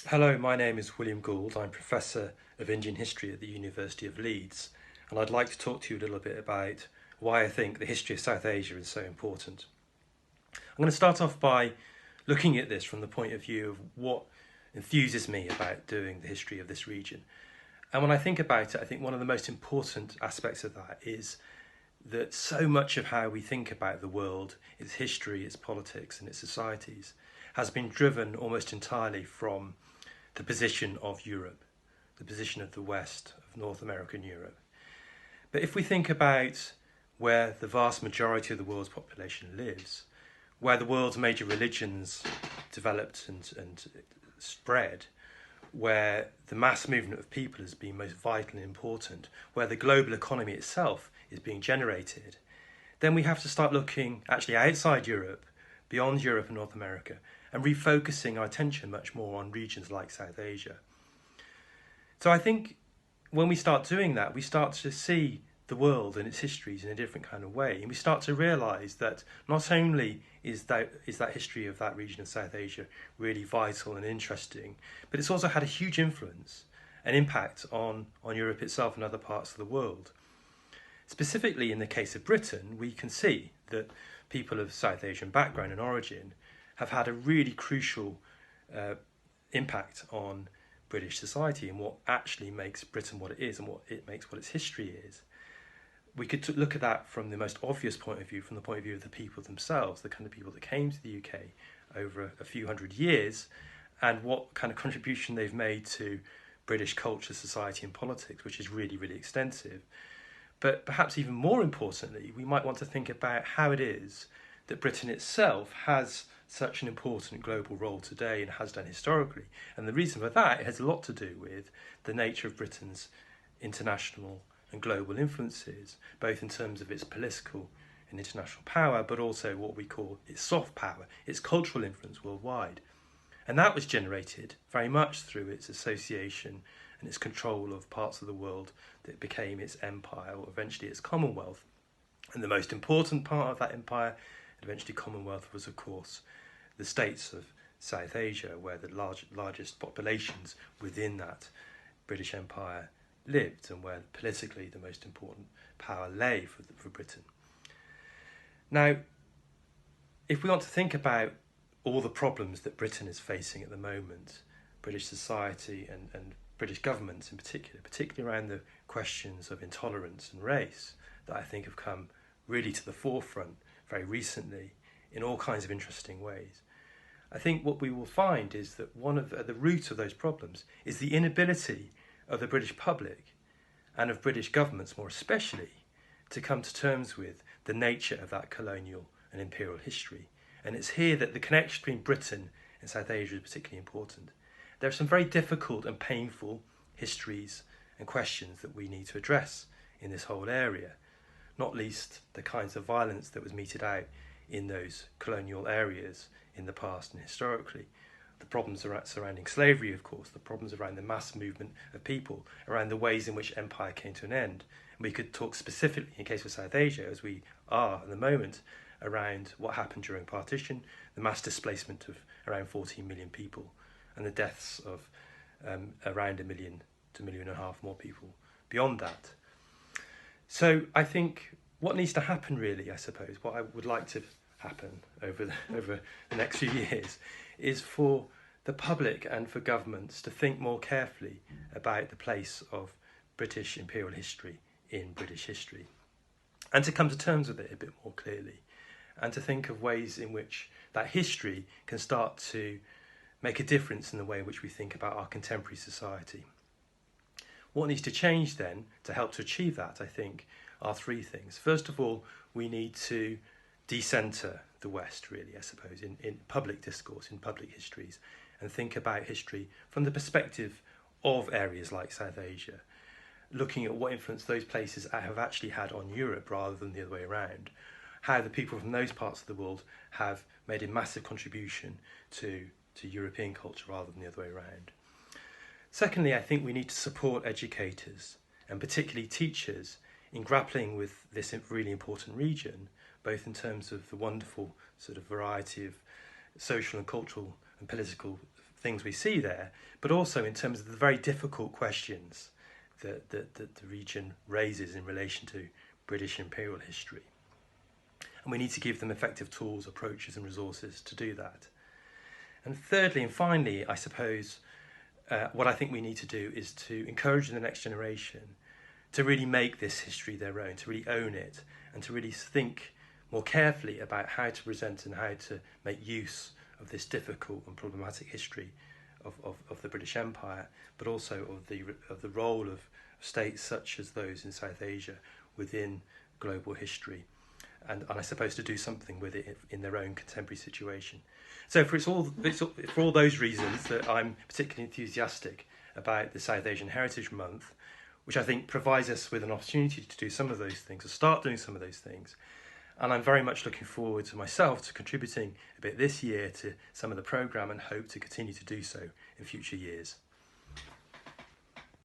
Hello, my name is William Gould. I'm Professor of Indian History at the University of Leeds, and I'd like to talk to you a little bit about why I think the history of South Asia is so important. I'm going to start off by looking at this from the point of view of what enthuses me about doing the history of this region. And when I think about it, I think one of the most important aspects of that is that so much of how we think about the world, its history, its politics, and its societies, has been driven almost entirely from the position of Europe, the position of the West, of North American Europe. But if we think about where the vast majority of the world's population lives, where the world's major religions developed and spread, where the mass movement of people has been most vital and important, where the global economy itself is being generated, then we have to start looking actually outside Europe, beyond Europe and North America, and refocusing our attention much more on regions like South Asia. So I think when we start doing that, we start to see the world and its histories in a different kind of way, and we start to realise that not only is that history of that region of South Asia really vital and interesting, but it's also had a huge influence and impact on Europe itself and other parts of the world. Specifically in the case of Britain, we can see that people of South Asian background and origin have had a really crucial impact on British society and what actually makes Britain what it is and what its history is. We could look at that from the most obvious point of view, from the point of view of the people themselves, the kind of people that came to the UK over a few hundred years, and what kind of contribution they've made to British culture, society and politics, which is really, really extensive. But perhaps even more importantly, we might want to think about how it is that Britain itself has such an important global role today and has done historically. And the reason for that has a lot to do with the nature of Britain's international and global influences, both in terms of its political and international power, but also what we call its soft power, its cultural influence worldwide. And that was generated very much through its association and its control of parts of the world that became its empire, or eventually its Commonwealth. And the most important part of that empire, and eventually Commonwealth, was of course the states of South Asia, where the largest populations within that British Empire lived, and where politically the most important power lay for Britain. Now, if we want to think about all the problems that Britain is facing at the moment, British society and British governments in particular, particularly around the questions of intolerance and race, that I think have come really to the forefront very recently in all kinds of interesting ways. I think what we will find is that at the root of those problems is the inability of the British public and of British governments more especially to come to terms with the nature of that colonial and imperial history. And it's here that the connection between Britain and South Asia is particularly important. There are some very difficult and painful histories and questions that we need to address in this whole area, not least the kinds of violence that was meted out in those colonial areas in the past and historically. The problems surrounding slavery, of course, the problems around the mass movement of people, around the ways in which empire came to an end. And we could talk specifically, in the case of South Asia, as we are at the moment, around what happened during Partition, the mass displacement of around 14 million people, and the deaths of around 1 million to 1.5 million more people beyond that. So I think what needs to happen really, I suppose, what I would like to happen over the next few years is for the public and for governments to think more carefully about the place of British imperial history in British history, and to come to terms with it a bit more clearly, and to think of ways in which that history can start to make a difference in the way in which we think about our contemporary society. What needs to change then to help to achieve that, I think, are three things. First of all, we need to decenter the West, really, I suppose, in public discourse, in public histories, and think about history from the perspective of areas like South Asia, looking at what influence those places have actually had on Europe rather than the other way around, how the people from those parts of the world have made a massive contribution to European culture rather than the other way around. Secondly, I think we need to support educators, and particularly teachers, in grappling with this really important region, both in terms of the wonderful sort of variety of social and cultural and political things we see there, but also in terms of the very difficult questions that the region raises in relation to British imperial history. And we need to give them effective tools, approaches and resources to do that. And thirdly and finally, I suppose, what I think we need to do is to encourage the next generation to really make this history their own, to really own it, and to really think more carefully about how to present and how to make use of this difficult and problematic history of the British Empire, but also of the role of states such as those in South Asia within global history, and I suppose to do something with it in their own contemporary situation. So for all those reasons that I'm particularly enthusiastic about the South Asian Heritage Month, which I think provides us with an opportunity to do some of those things, or start doing some of those things. And I'm very much looking forward to myself to contributing a bit this year to some of the programme, and hope to continue to do so in future years.